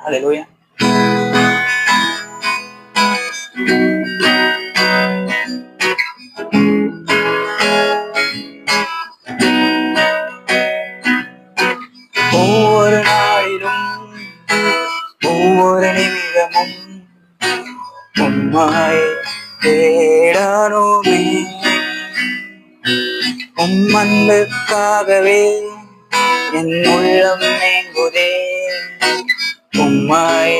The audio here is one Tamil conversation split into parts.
ஹல்லேலூயா. ஒவ்வொரு நாளிலும் ஒவ்வொரு நிமிடமும் உம்மை தேடணுமே. அன்புக்காகவே என் உள்ளம் ஏங்குதே. உம்மை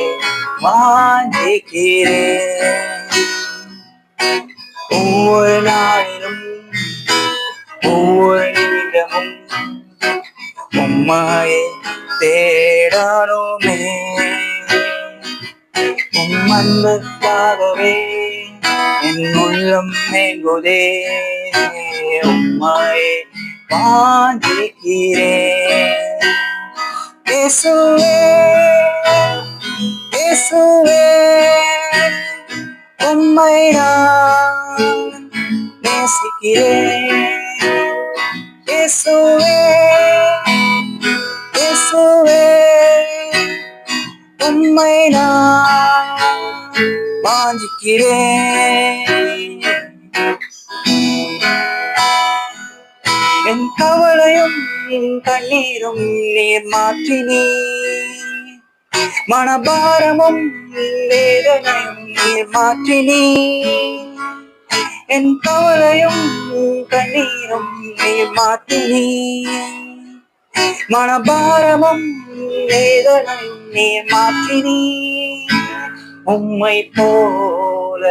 வாஞ்சிக்கிறேன். ஒவ்வொரு நாளிலும் ஒவ்வொரு நிமிடமும் உம்மை தேடணுமே. அன்புக்காகவே என் உள்ளம் ஏங்குதே. உம்மை வாஞ்சிக்கிறேன். இயேசுவே இயேசுவே உம்மை நான் நேசிக்கிறேன். இயேசுவே இயேசுவே உம்மை நான் வாஞ்சிக்கிறேன். என் கவலையும் கண்ணீரும் நீர் மாற்றினீர். மனபாரமும் வேதனையும் நீர் மாற்றினீர். என் கவலையும் கண்ணீரும் நீர் மாற்றினீர். மனபாரமும் வேதனையும் நீர் மாற்றினீர். உம்மை போல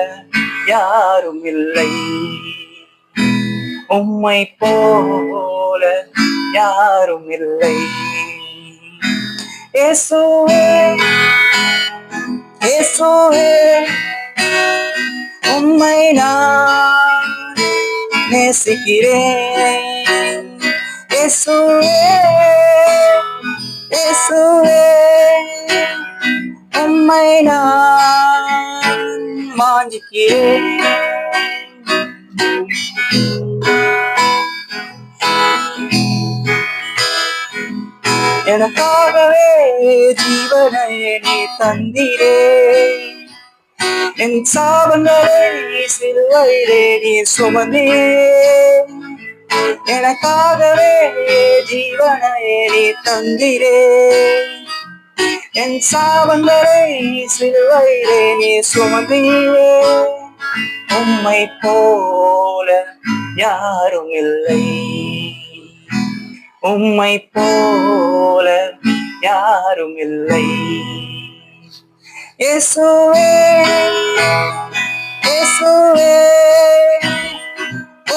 யாரும் இல்லை. உம்மை போல யாரும் இல்லை. இயேசுவே இயேசுவே உம்மை நான் நேசிக்கிறேன். இயேசுவே இயேசுவே உம்மை நான் வாஞ்சிக்கிறேன். எனக்காகவே ஜீவனை நீ தந்தீரே. என் சாபங்களை சிலுவையிலே நீ சுமந்தீரே. எனக்காகவே ஜீவனை நீ தந்தீரே. என் சாபங்களை சிலுவையிலே நீ சுமந்தீரே. உம்மை போல யாரும் இல்லை. உம்மை போல யாரும் இல்லை. இயேசுவே இயேசுவே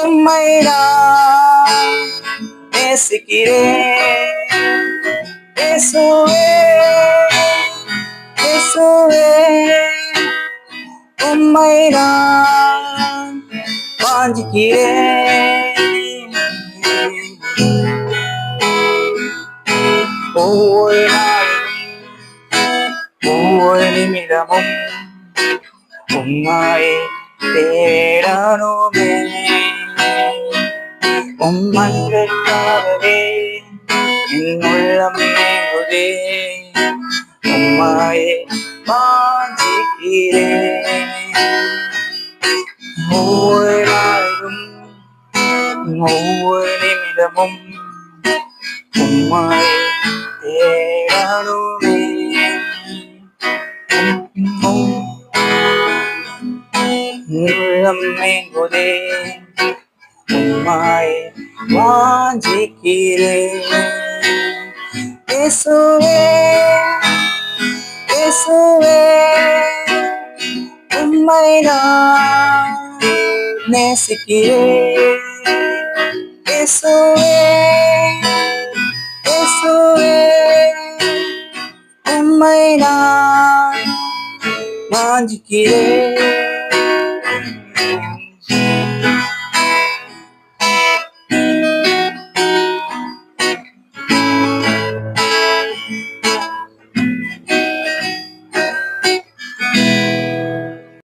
உம்மை நான் நேசிக்கிறேன். இயேசுவே இயேசுவே உம்மை நான் வாஞ்சிக்கிறேன். ஒவ்வொரு நாளும் ஒவ்வொரு நிமிடமும் உம்மை தேடணுமே. அன்புக்காகவே என் உள்ளம் ஏங்குதே. உம்மை வாஞ்சிக்கிறேன். ஒவ்வொரு நாளும் ஒவ்வொரு நிமிடமும் உம்மை தேடணுமே. உள்ளம் ஏங்குதே. உம்மை வாஞ்சிக்கிறேன். இயேசுவே இயேசுவே உம்மை நான் நேசிக்கிறேன். இயேசுவே இயேசுவே உம்மை நான் வாஞ்சிக்கிறேன்.